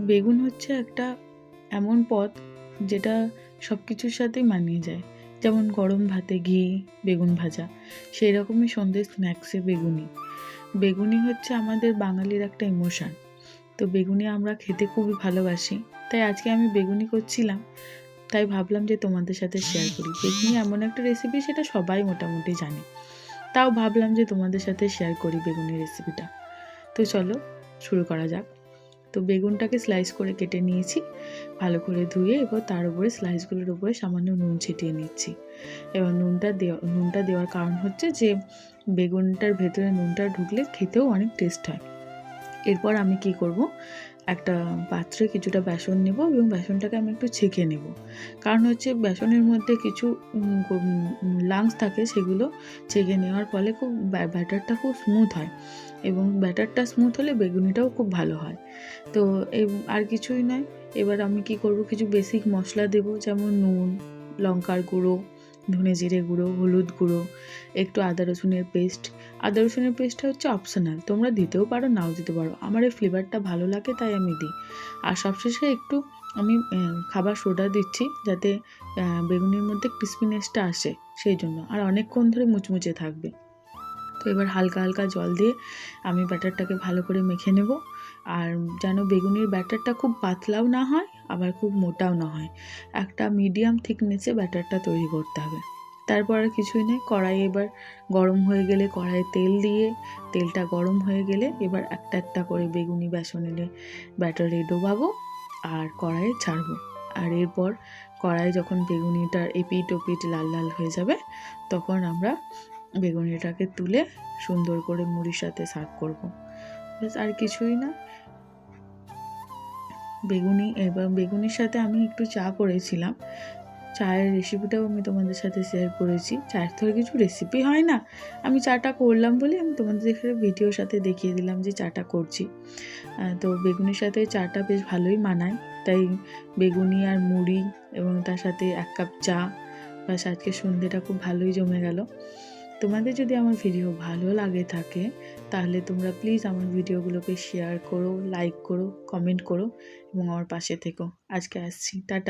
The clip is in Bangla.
বেগুন হচ্ছে একটা এমন পদ যেটা সব কিছুর সাথেই মানিয়ে যায়। যেমন গরম ভাতে ঘি, বেগুন ভাজা, সেই রকমই সন্ধ্যের স্ন্যাক্সে বেগুনি। বেগুনি হচ্ছে আমাদের বাঙালির একটা ইমোশান। তো বেগুনি আমরা খেতে খুবই ভালোবাসি। তাই আজকে আমি বেগুনি করছিলাম, তাই ভাবলাম যে তোমাদের সাথে শেয়ার করি। বেগুনি এমন একটা রেসিপি, সেটা সবাই মোটামুটি জানে, তাও ভাবলাম যে তোমাদের সাথে শেয়ার করি বেগুনি রেসিপিটা। তো চলো শুরু করা যাক। তো বেগুনটাকে স্লাইস করে কেটে নিয়েছি, ভালো করে ধুয়ে এবার তার উপরে স্লাইসগুলোর উপরে সামান্য নুন ছিটিয়ে নিচ্ছি। এবার নুনটা দেওয়ার কারণ হচ্ছে যে বেগুনটার ভেতরে নুনটা ঢুকলে খেতেও অনেক টেস্ট হয়। এরপর আমি কি করব, একটা পাত্রে কিছুটা বেসন নেব এবং বেসনটাকে আমি একটু ছেঁকে নেব। কারণ হচ্ছে বেসনের মধ্যে কিছু লাংস থাকে, সেগুলো ছেঁকে নেওয়ার ফলে খুব ব্যাটারটা খুব স্মুথ হয়, এবং ব্যাটারটা স্মুথ হলে বেগুনিটাও খুব ভালো হয়। তো আর কিছুই নয়। এবার আমি কি করব, কিছু বেসিক মশলা দেব, যেমন নুন, লঙ্কার গুঁড়ো, ধনে জিরে গুঁড়ো, হলুদ গুঁড়ো, একটু আদা রসুনের পেস্ট। আদা রসুনের পেস্টটা হচ্ছে অপশনাল, তোমরা দিতেও পারো নাও দিতে পারো, আমার এই ফ্লেভারটা ভালো লাগে তাই আমি দিই। আর সবশেষে একটু আমি খাবার সোডা দিচ্ছি, যাতে বেগুনির মধ্যে ক্রিস্পিনেসটা আসে, সেই জন্য, আর অনেকক্ষণ ধরে মুচমুচে থাকবে। তো এবার হালকা হালকা জল দিয়ে আমি ব্যাটারটাকে ভালো করে মেখে নেব। আর যেন বেগুনির ব্যাটারটা খুব পাতলাও না হয়, আবার খুব মোটাও না হয়, একটা মিডিয়াম থিকনেসে ব্যাটারটা তৈরি করতে হবে। তারপর আর কিছুই নেই, কড়াই এবার গরম হয়ে গেলে কড়াইয়ে তেল দিয়ে, তেলটা গরম হয়ে গেলে এবার একটা একটা করে বেগুনি বেসনের ব্যাটারে ডোবাবো আর কড়াইয়ে ছাড়বো। আর এরপর কড়াই যখন বেগুনিটার এপিট ওপিট লাল লাল হয়ে যাবে, তখন আমরা বেগুনিটাকে তুলে সুন্দর করে মুড়ির সাথে সার্ভ করব। ব্যাস, আর কিছুই না। এবার বেগুনির সাথে আমি একটু চা করেছিলাম, চায়ের রেসিপিটাও আমি তোমাদের সাথে শেয়ার করেছি। চায়ের তো আর কিছু রেসিপি হয় না, আমি চাটা করলাম বলে আমি তোমাদের এখানে ভিডিওর সাথে দেখিয়ে দিলাম যে চাটা করছি। তো বেগুনির সাথে চাটা বেশ ভালোই মানায়, তাই বেগুনি আর মুড়ি এবং তার সাথে 1 কাপ চা, ব্যাস আজকে সন্ধ্যেটা খুব ভালোই জমে গেল। তোমাদের যদি আমার ভিডিও ভালো লাগে থাকে, তাহলে তোমরা প্লিজ আমার ভিডিওগুলোকে শেয়ার করো, লাইক করো, কমেন্ট করো এবং আমার পাশে থেকো। আজকে আসছি, টাটা।